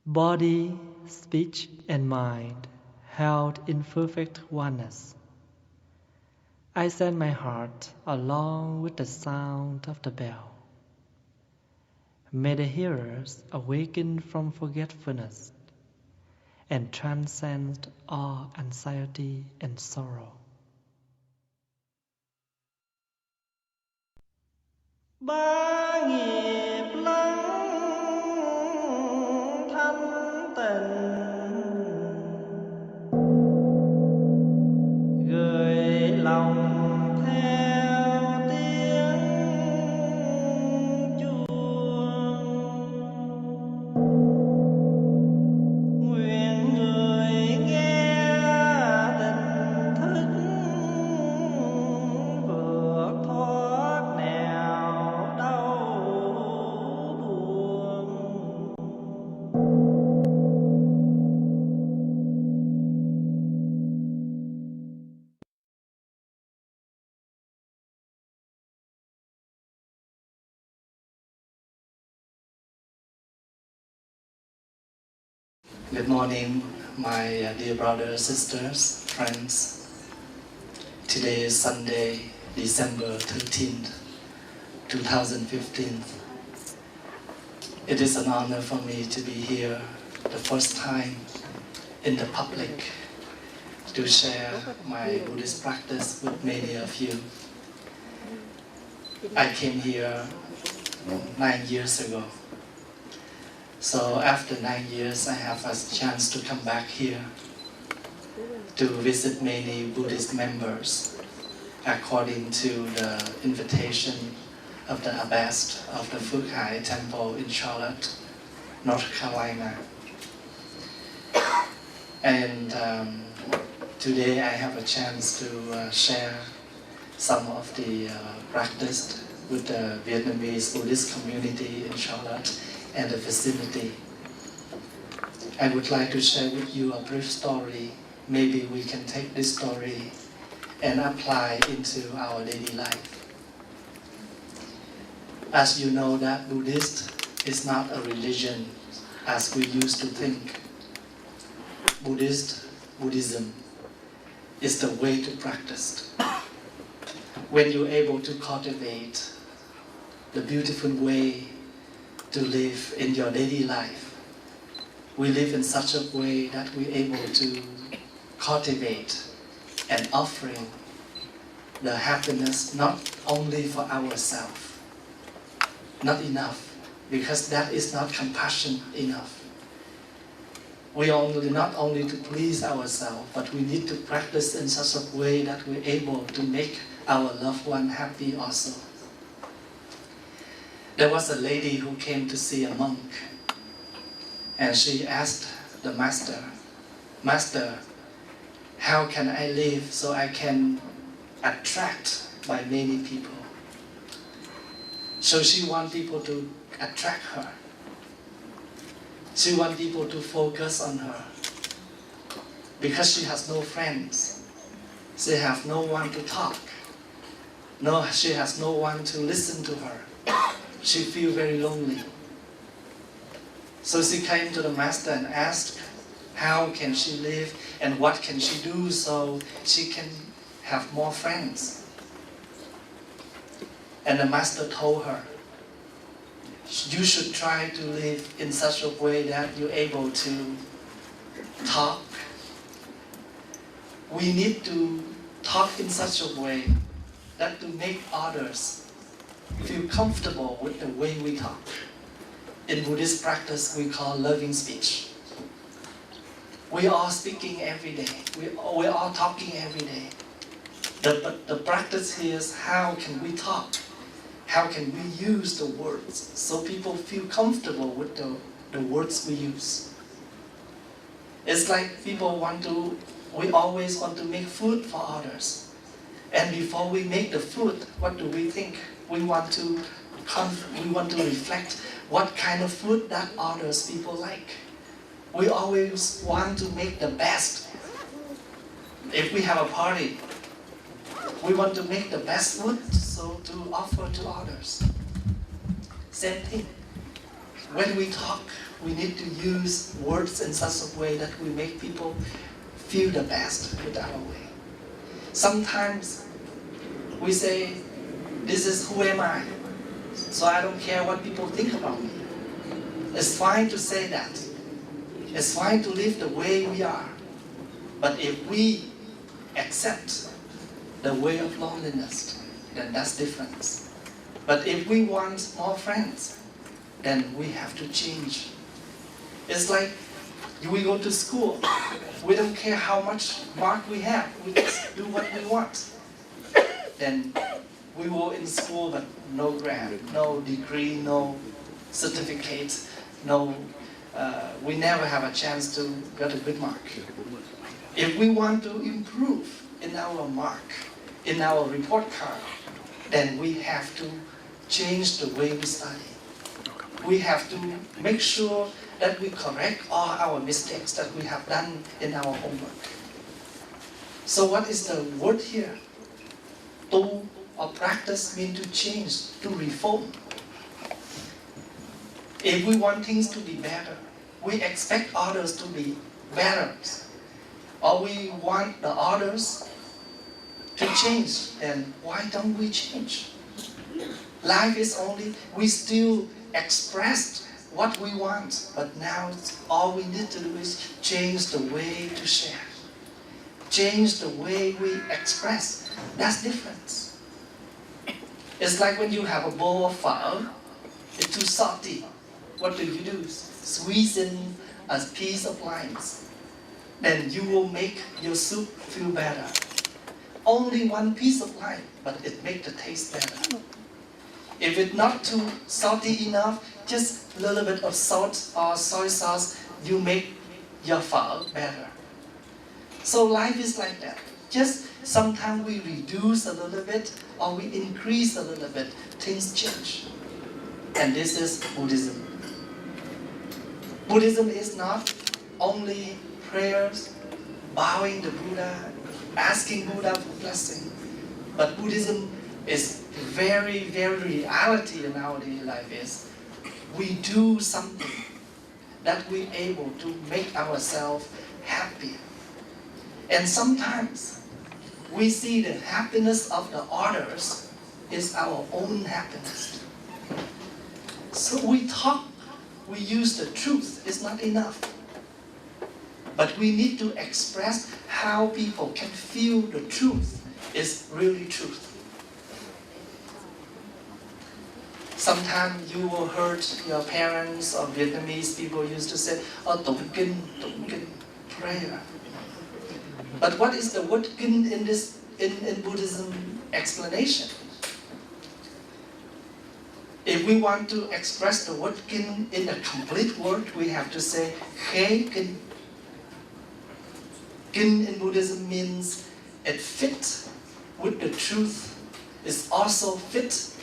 Body, speech, and mind held in perfect oneness. I send my heart along with the sound of the bell. May the hearers awaken from forgetfulness and transcend all anxiety and sorrow. Ba nghiệp lắng thanh tịnh, gửi lòng theo tiếng chuông. Nguyện người nghe tỉnh thức, vượt thoát nẻo đau buồn. Good morning, my dear brothers, sisters, friends. Today is Sunday, December 13th, 2015. It is an honor for me to be here the first time in the public to share my Buddhist practice with many of you. I came here 9 years ago. So after 9 years, I have a chance to come back here to visit many Buddhist members according to the invitation of the abbess of the Phước Hải Temple in Charlotte, North Carolina. And today I have a chance to share some of the practice with the Vietnamese Buddhist community in Charlotte and the vicinity. I would like to share with you a brief story. Maybe we can take this story and apply into our daily life. As you know, that Buddhist is not a religion as we used to think. Buddhism is the way to practice. When you're able to cultivate the beautiful way to live in your daily life, we live in such a way that we're able to cultivate and offering the happiness not only for ourselves, not enough, because that is not compassion enough. We not only to please ourselves, but we need to practice in such a way that we're able to make our loved one happy also. There was a lady who came to see a monk, and she asked the master, "Master, how can I live so I can attract by many people?" So she wants people to attract her. She wants people to focus on her. Because she has no friends. She has no one to talk. She has no one to listen to her. She feels very lonely. So she came to the master and asked how can she live and what can she do so she can have more friends. And the master told her, you should try to live in such a way that you're able to talk. We need to talk in such a way that to make others feel comfortable with the way we talk. In Buddhist practice, we call loving speech. We are speaking every day. We are talking every day. But the practice here is how can we talk? How can we use the words so people feel comfortable with the words we use? It's like we always want to make food for others. And before we make the food, what do we think? We want to reflect what kind of food that others people like. We always want to make the best. If we have a party, we want to make the best food so to offer to others. Same thing. when we talk, we need to use words in such a way that we make people feel the best with our way. Sometimes we say, this is who am I, so I don't care what people think about me. It's fine to say that. It's fine to live the way we are. But if we accept the way of loneliness, then that's different. But if we want more friends, then we have to change. It's like we go to school. We don't care how much mark we have. We just do what we want. Then we go in school, but no grade, no degree, no certificate, no. We never have a chance to get a good mark. If we want to improve in our mark, in our report card, then we have to change the way we study. We have to make sure that we correct all our mistakes that we have done in our homework. So what is the word here? Tu or practice means to change, to reform. If we want things to be better, we expect others to be better, or we want the others to change, then why don't we change? Life is only, we still express what we want, but now all we need to do is change the way to share. Change the way we express. That's different. It's like when you have a bowl of pho, it's too salty. What do? Squeeze in a piece of limes. Then you will make your soup feel better. Only one piece of lime, but it makes the taste better. If it's not too salty enough, just a little bit of salt or soy sauce, you make your pho better. So life is like that. Just sometimes we reduce a little bit or we increase a little bit, things change. And this is Buddhism. Buddhism is not only prayers, bowing to Buddha, asking Buddha for blessing, but Buddhism is very, very reality in our daily life is we do something that we're able to make ourselves happy. And sometimes we see the happiness of the others is our own happiness. So we talk, we use the truth, it's not enough. But we need to express how people can feel the truth is really truth. Sometimes you will heard your parents or Vietnamese people used to say, tụng kinh, prayer. But what is the word kinh in Buddhism explanation? If we want to express the word kinh in a complete word, we have to say khe kinh. Kinh in Buddhism means it fits with the truth. It's also fit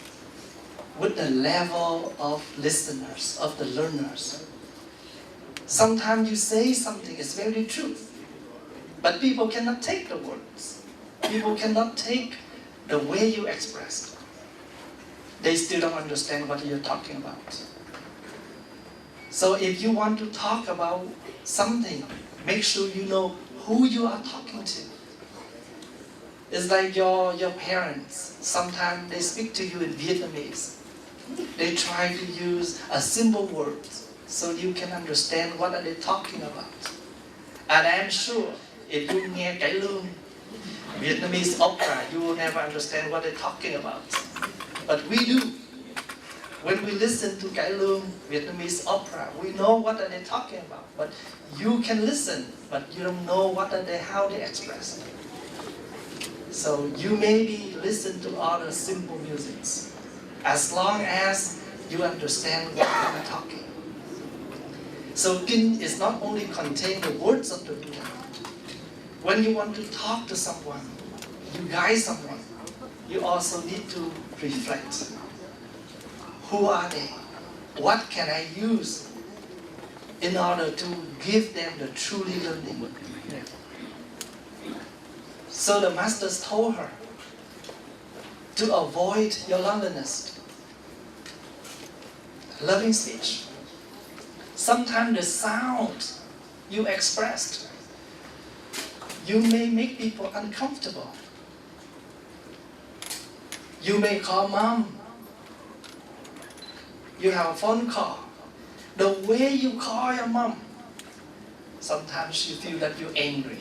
with the level of listeners, of the learners. Sometimes you say something, it's very true, but people cannot take the words. People cannot take the way you expressed. They still don't understand what you're talking about. So if you want to talk about something, make sure you know who you are talking to. It's like your parents. Sometimes they speak to you in Vietnamese. They try to use a simple word so you can understand what are they talking about. And I'm sure if you nghe cải lương, Vietnamese opera, you will never understand what they're talking about. But we do. When we listen to cải lương, Vietnamese opera, we know what are they talking about. But you can listen, but you don't know what are they, how they express it. So you maybe listen to other simple musics, as long as you understand what they are talking. So Kinh is not only contain the words of the Buddha. When you want to talk to someone, you guide someone, you also need to reflect. Who are they? What can I use in order to give them the truly learning? So the masters told her to avoid your loneliness. Loving speech. Sometimes the sound you expressed, you may make people uncomfortable. You may call mom. You have a phone call. The way you call your mom, sometimes you feel that you're angry.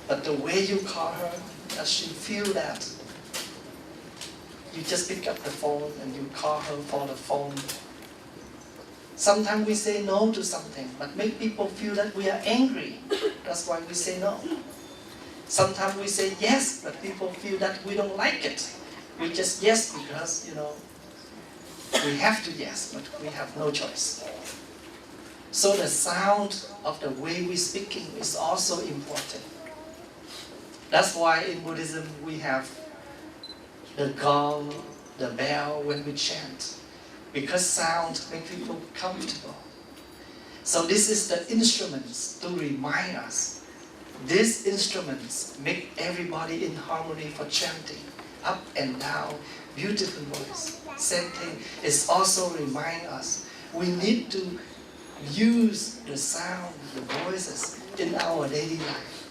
But the way you call her, that she feel that. You just pick up the phone and you call her for the phone. Sometimes we say no to something, but make people feel that we are angry. That's why we say no. Sometimes we say yes, but people feel that we don't like it. We just yes because, we have to yes, but we have no choice. So the sound of the way we're speaking is also important. That's why in Buddhism we have the gong, the bell when we chant. Because sound makes people comfortable. So this is the instruments to remind us. These instruments make everybody in harmony for chanting. Up and down, beautiful voice. Same thing. It's also remind us we need to use the sound, the voices in our daily life.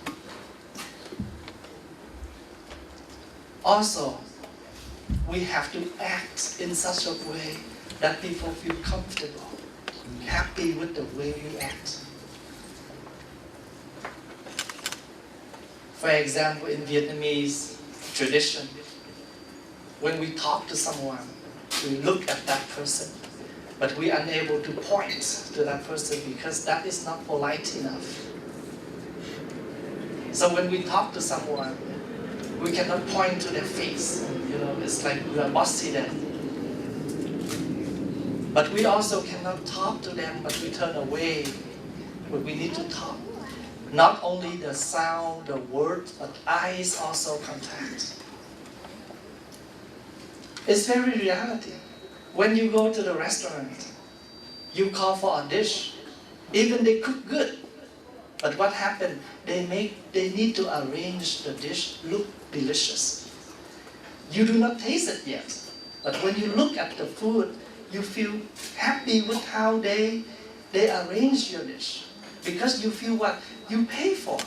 Also, we have to act in such a way that people feel comfortable, happy with the way we act. For example, in Vietnamese tradition, when we talk to someone, we look at that person, but we are unable to point to that person because that is not polite enough. So when we talk to someone, we cannot point to their face. It's like we are bossy then. But we also cannot talk to them, but we turn away. But we need to talk. Not only the sound, the words, but eyes also contact. It's very reality. When you go to the restaurant, you call for a dish. Even they cook good. But what happened? They need to arrange the dish look delicious. You do not taste it yet. But when you look at the food, you feel happy with how they arrange your dish. Because you feel what? You pay for.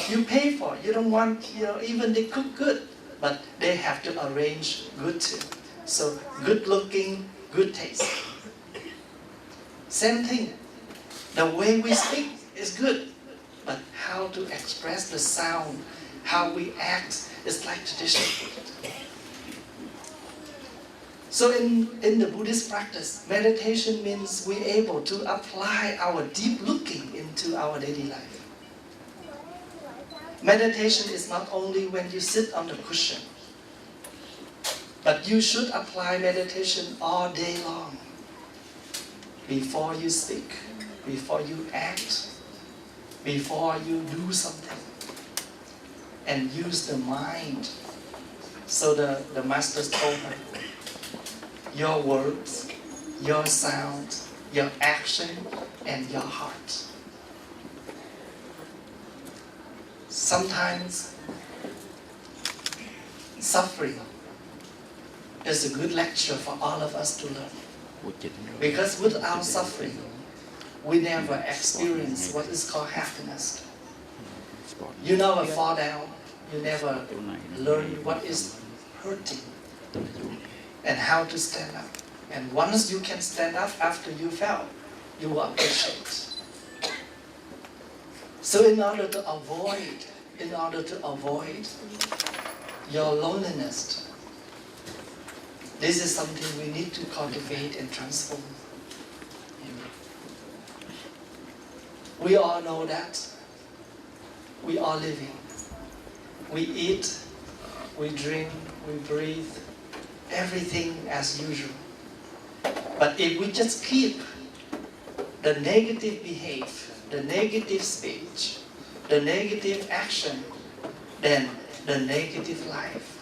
You pay for. You don't want, even they cook good. But they have to arrange good too. So good looking, good taste. Same thing. The way we speak is good. But how to express the sound, how we act, is like tradition. So in the Buddhist practice, meditation means we're able to apply our deep looking into our daily life. Meditation is not only when you sit on the cushion, but you should apply meditation all day long. Before you speak, before you act, before you do something. And use the mind. So the masters told her, your words, your sound, your action, and your heart. Sometimes suffering is a good lecture for all of us to learn. Because without suffering, we never experience what is called happiness. You never fall down, you never learn what is hurting and how to stand up. And once you can stand up after you fell, you will appreciate. So in order to avoid your loneliness, this is something we need to cultivate and transform. We all know that. We are living. We eat, we drink, we breathe, everything as usual. But if we just keep the negative behavior, the negative speech, the negative action, then the negative life.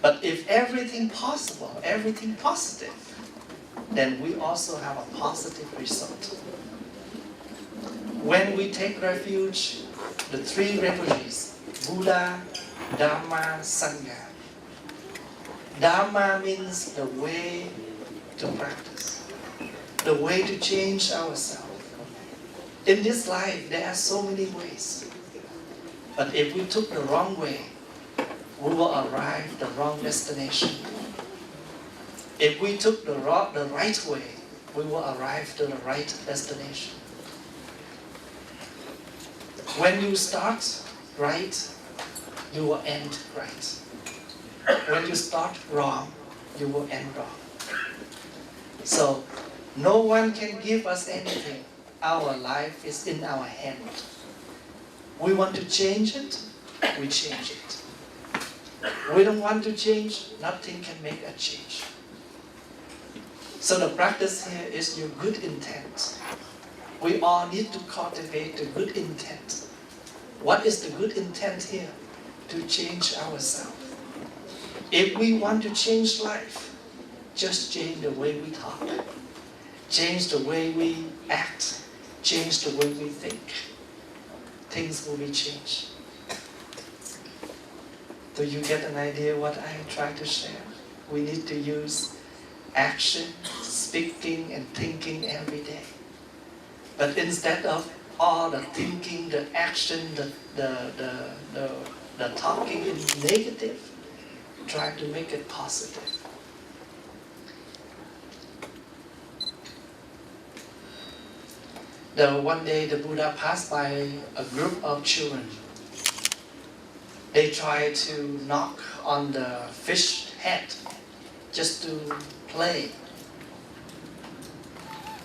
But if everything possible, everything positive, then we also have a positive result. When we take refuge, the three refuges, Buddha, Dharma, Sangha. Dharma means the way to practice. the way to change ourselves. In this life, there are so many ways. But if we took the wrong way, we will arrive at the wrong destination. If we took the right way, we will arrive to the right destination. When you start right, you will end right. When you start wrong, you will end wrong. So, no one can give us anything. Our life is in our hand. We want to change it, we change it. We don't want to change, nothing can make a change. So the practice here is your good intent. We all need to cultivate the good intent. What is the good intent here? To change ourselves. If we want to change life, just change the way we talk. Change the way we act. Change the way we think. Things will be changed. Do you get an idea what I try to share? We need to use action, speaking and thinking every day. But instead of all the thinking, the action, the talking is negative, try to make it positive. One day the Buddha passed by a group of children. They tried to knock on the fish head just to play.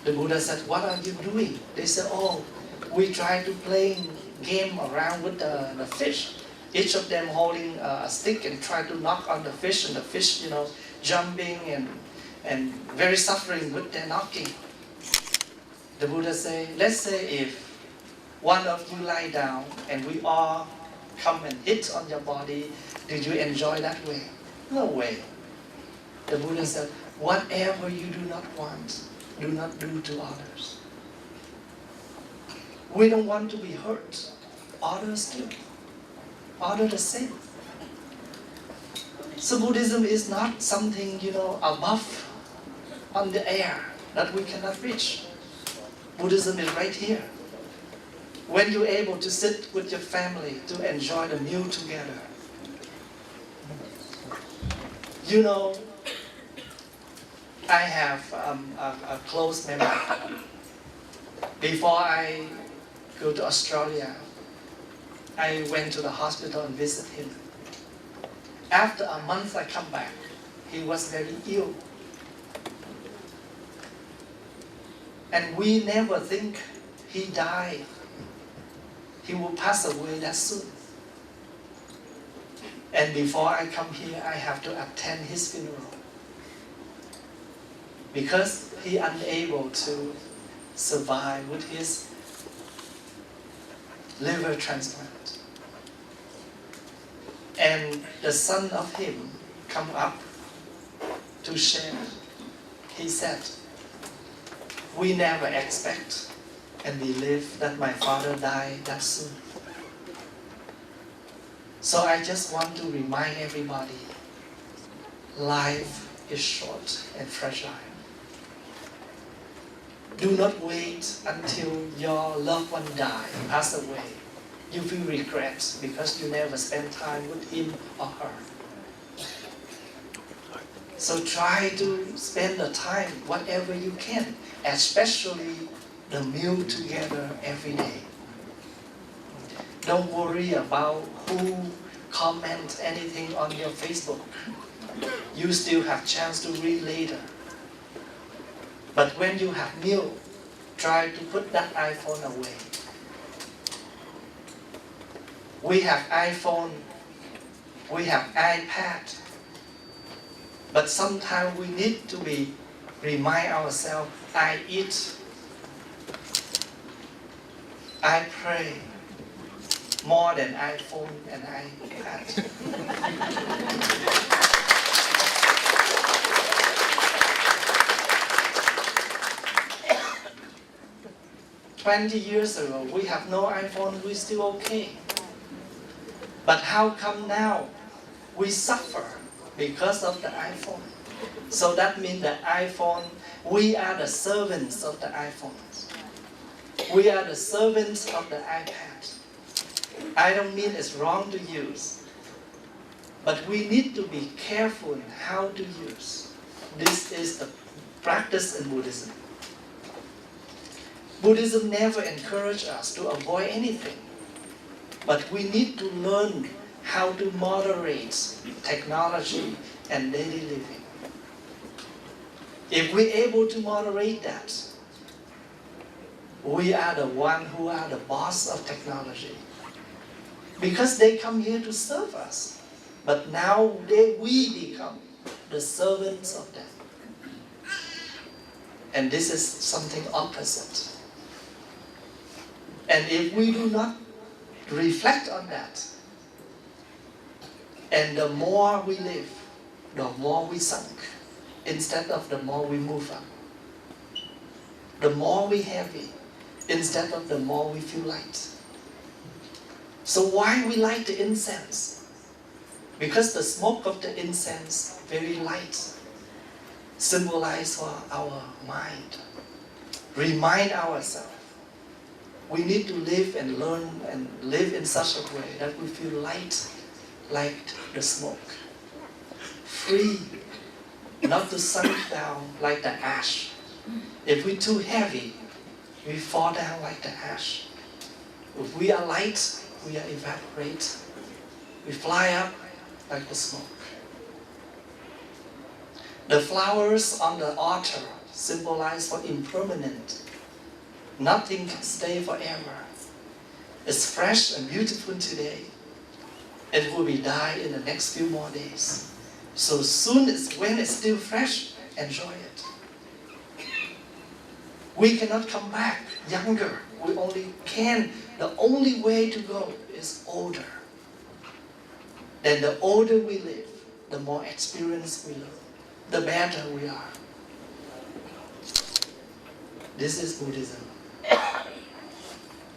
The Buddha said, "What are you doing?" They said, "Oh, we try to play game around with the fish. Each of them holding a stick and try to knock on the fish, and the fish, jumping and very suffering with their knocking." The Buddha said, let's say if one of you lie down and we all come and hit on your body, did you enjoy that way? No way. The Buddha said, whatever you do not want, do not do to others. We don't want to be hurt. Others do. Others the same. So Buddhism is not something, above on the air that we cannot reach. Buddhism is right here. When you're able to sit with your family to enjoy the meal together. I have a close memory. Before I go to Australia, I went to the hospital and visited him. After a month I come back, he was very ill. And we never think he died. He will pass away that soon. And before I come here, I have to attend his funeral. Because he unable to survive with his liver transplant. And the son of him come up to share. He said, we never expect and believe that my father died that soon. So I just want to remind everybody, life is short and fragile. Do not wait until your loved one dies, pass away. You feel regret because you never spend time with him or her. So try to spend the time, whatever you can, especially the meal together every day. Don't worry about who comments anything on your Facebook. You still have chance to read later. But when you have meal, try to put that iPhone away. We have iPhone, we have iPad, but sometimes we need to remind ourselves, I eat, I pray, more than iPhone and iPad. 20 years ago, we have no iPhone, we're still okay. But how come now we suffer because of the iPhone? So that means the iPhone, we are the servants of the iPhone. We are the servants of the iPad. I don't mean it's wrong to use, but we need to be careful in how to use. This is the practice in Buddhism. Buddhism never encourages us to avoid anything, but we need to learn how to moderate technology and daily living. If we're able to moderate that, we are the one who are the boss of technology. Because they come here to serve us. But now we become the servants of them. And this is something opposite. And if we do not reflect on that, and the more we live, the more we sunk, instead of the more we move up. The more we heavy, instead of the more we feel light. So why we light the incense? Because the smoke of the incense, very light, symbolize for our mind. Remind ourselves. We need to live and learn and live in such a way that we feel light like the smoke. Free, not to sink down like the ash. If we're too heavy, we fall down like the ash. If we are light, we are evaporate. We fly up like the smoke. The flowers on the altar symbolize for impermanent. Nothing can stay forever. It's fresh and beautiful today. It will be die in the next few more days. So soon as when it's still fresh, enjoy it. We cannot come back younger. We only can. The only way to go is older. Then the older we live, the more experience we learn, the better we are. This is Buddhism.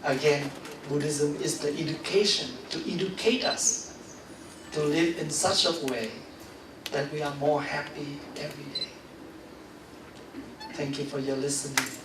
Again, Buddhism is the education to educate us to live in such a way that we are more happy every day. Thank you for your listening.